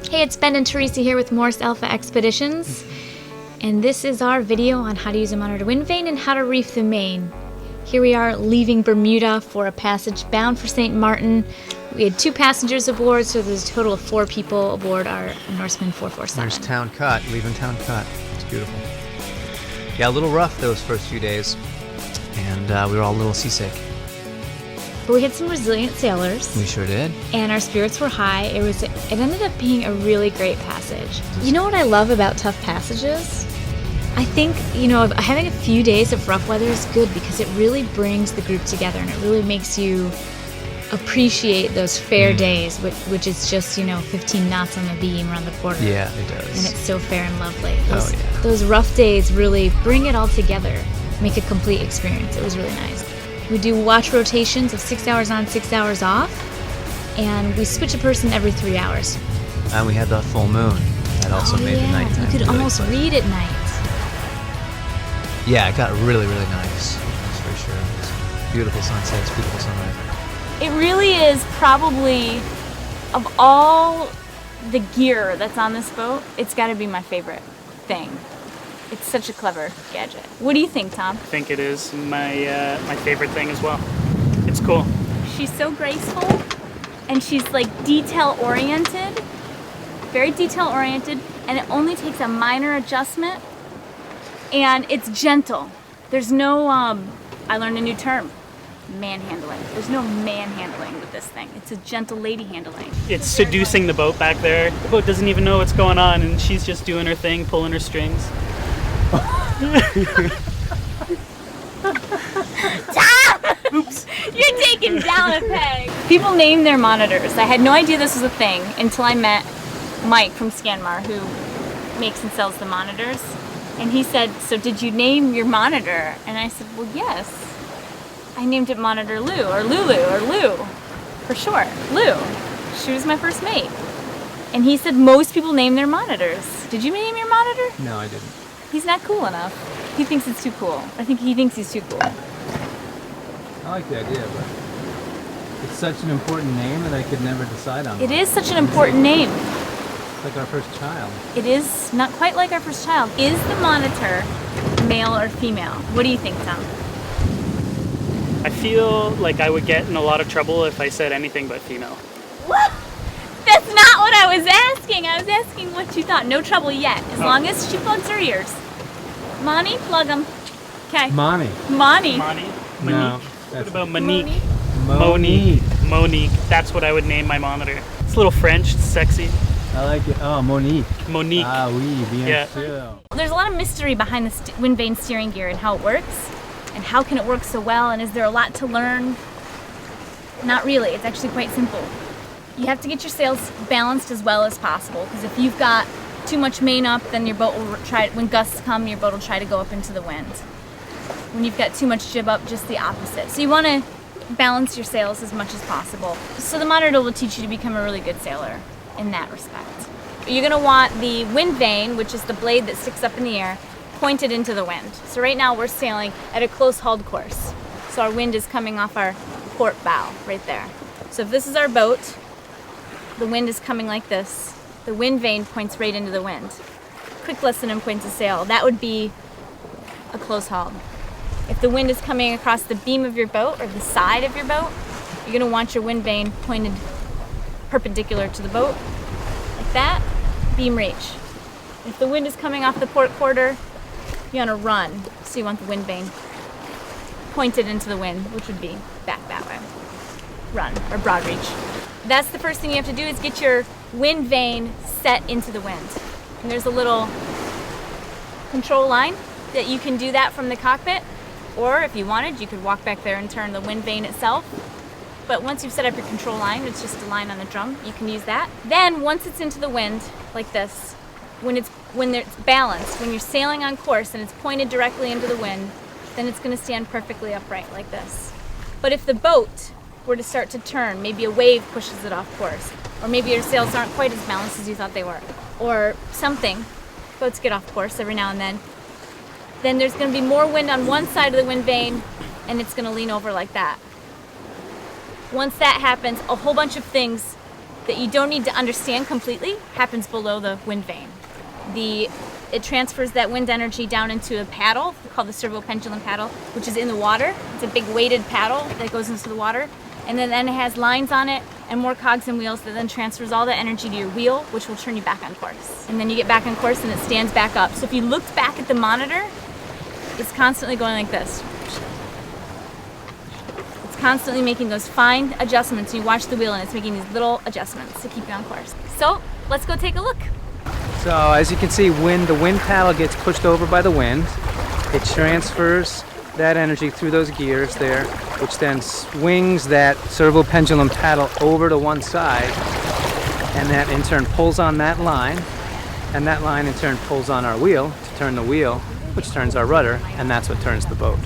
Hey, it's Ben and Teresa here with Morse Alpha Expeditions, and this is our video on how to use a Monitor Windvane and how to reef the main. Here we are leaving Bermuda for a passage bound for St. Martin. We had 2 passengers aboard, so there's a total of 4 people aboard our Norseman 447. There's Town Cut, leaving Town Cut. It's beautiful. Yeah, a little rough those first few days, and we were all a little seasick. But we had some resilient sailors. We sure did. And our spirits were high. It ended up being a really great passage. You know what I love about tough passages? I think, having a few days of rough weather is good because it really brings the group together and it really makes you appreciate those fair days, which is just, 15 knots on the beam around the quarter. Yeah, it does. And it's so fair and lovely. Yeah. Those rough days really bring it all together, make a complete experience. It was really nice. We do watch rotations of 6 hours on, 6 hours off, and we switch a person every 3 hours. And we had the full moon. That also made the nighttime. You could really almost fun. read at night. Yeah, it got really, really nice. That's for sure. It's beautiful sunsets, beautiful sunrise. It really is probably, of all the gear that's on this boat, it's got to be my favorite thing. It's such a clever gadget. What do you think, Tom? I think it is my favorite thing as well. It's cool. She's so graceful, and she's like detail-oriented, very detail-oriented, and it only takes a minor adjustment, and it's gentle. There's no, I learned a new term. Manhandling. There's no manhandling with this thing. It's a gentle lady handling. It's seducing the boat back there. The boat doesn't even know what's going on, and she's just doing her thing, pulling her strings. Oops. You're taking down a peg. People name their monitors. I had no idea this was a thing until I met Mike from Scanmar, who makes and sells the monitors. And he said, "So did you name your monitor?" And I said, "Well, yes. I named it Monitor Lou, or Lulu, or Lou, for short. Lou. She was my first mate." And he said most people name their monitors. Did you name your monitor? No, I didn't. He's not cool enough. He thinks it's too cool. I think he thinks he's too cool. I like the idea, but it's such an important name that I could never decide on. It is such an important name. It's like our first child. It is not quite like our first child. Is the monitor male or female? What do you think, Tom? I feel like I would get in a lot of trouble if I said anything but female. What? That's not what I was asking. I was asking what you thought. No trouble yet, as long as she plugs her ears. Moni, plug them. Okay. Moni. Moni. Moni? Monique? No. What about Monique? Monique. Monique. That's what I would name my monitor. It's a little French. It's sexy. I like it. Oh, Monique. Monique. Ah, oui, bien Yeah. sûr. There's a lot of mystery behind the Windvane steering gear and how it works, and how can it work so well, and is there a lot to learn? Not really. It's actually quite simple. You have to get your sails balanced as well as possible, because if you've got too much main up, then your boat will when gusts come, your boat will try to go up into the wind. When you've got too much jib up, just the opposite. So you want to balance your sails as much as possible. So the monitor will teach you to become a really good sailor in that respect. You're going to want the wind vane, which is the blade that sticks up in the air, pointed into the wind. So right now we're sailing at a close hulled course. So our wind is coming off our port bow right there. So if this is our boat, the wind is coming like this. The wind vane points right into the wind. Quick lesson in points of sail. That would be a close haul. If the wind is coming across the beam of your boat or the side of your boat, you're going to want your wind vane pointed perpendicular to the boat, like that, beam reach. If the wind is coming off the port quarter, you want to run, so you want the wind vane pointed into the wind, which would be back that way. Run, or broad reach. That's the first thing you have to do, is get your wind vane set into the wind. And there's a little control line that you can do that from the cockpit, or if you wanted, you could walk back there and turn the wind vane itself. But once you've set up your control line, it's just a line on the drum, you can use that. Then once it's into the wind, like this, when it's balanced, when you're sailing on course and it's pointed directly into the wind, then it's going to stand perfectly upright like this. But if the boat were to start to turn, maybe a wave pushes it off course, or maybe your sails aren't quite as balanced as you thought they were, or something, boats get off course every now and then there's going to be more wind on one side of the wind vane, and it's going to lean over like that. Once that happens, a whole bunch of things that you don't need to understand completely happens below the wind vane. It transfers that wind energy down into a paddle called the servo-pendulum paddle, which is in the water. It's a big weighted paddle that goes into the water. And then it has lines on it and more cogs and wheels that then transfers all that energy to your wheel, which will turn you back on course. And then you get back on course and it stands back up. So if you looked back at the monitor, it's constantly going like this. It's constantly making those fine adjustments. You watch the wheel and it's making these little adjustments to keep you on course. So let's go take a look. So as you can see, when the wind paddle gets pushed over by the wind, it transfers that energy through those gears there, which then swings that servo pendulum paddle over to one side, and that in turn pulls on that line, and that line in turn pulls on our wheel to turn the wheel, which turns our rudder, and that's what turns the boat.